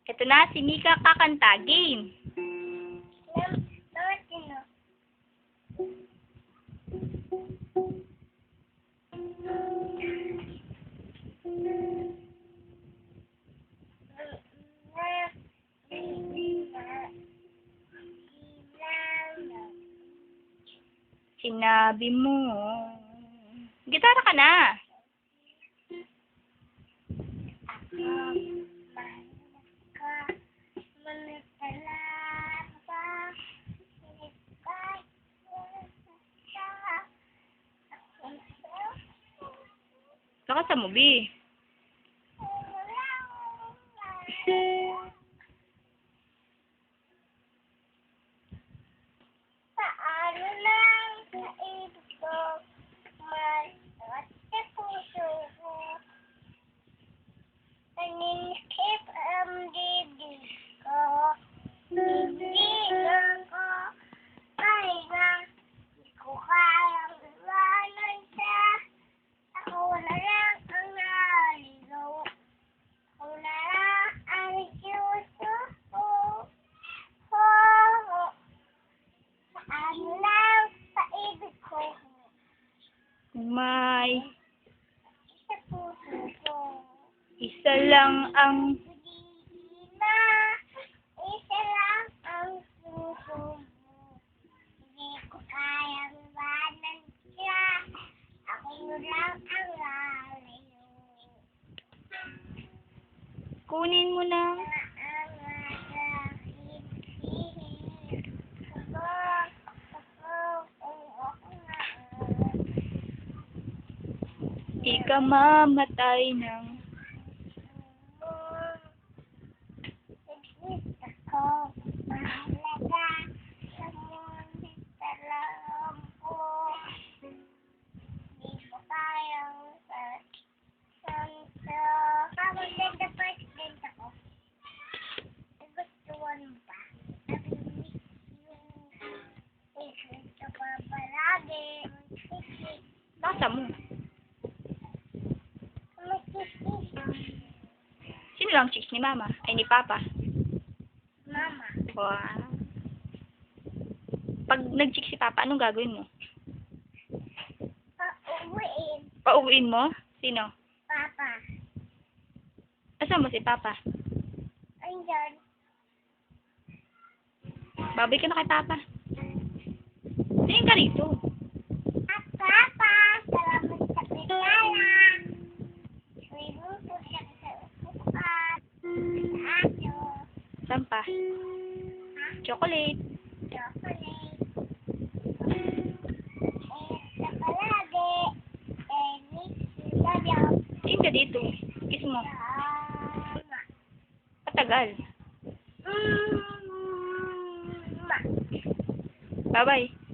Ito na, si Mika kakanta. Game. Bakit sino? Sinabi mo. Gitara ka na. Lakas mo, B. Paano lang sa ibig ko at sa puso ko naninihip ang dibdib ko hindi lang ko pahinga hindi ko kayang iwanan siya ako na lang ang naligaw ako na lang ang gusto ko paano lang sa ibig ko May sa puso ko isa lang ang hindi na isa lang ang puso mo hindi ko kayang iwanan siya ako na lang ang lalayo kunin mo na. Di ka mamatay ng ako mahalaga sa mundo sa loob ko di ko kayang santo kapag ganda president ako gustuhan mo pa gusto pa palagi nasa mo. Sino lang chicks ni Mama? Ay, ni Papa? Mama. Wow. Pag nag-chicks si Papa, anong gagawin mo? Pauwiin. Pauwiin mo? Sino? Papa. Asan mo si Papa? Andyan. Babay ka na kay Papa. Tingin ka rito. At Papa, salamat sa pagkala. Swimming po siya sa upuan. Aso. Saan pa? Chocolate. Chocolate. Sa palagi. Love you. Tingin ka dito. Kiss mo. Mama. Patagal. Ma. Bye-bye.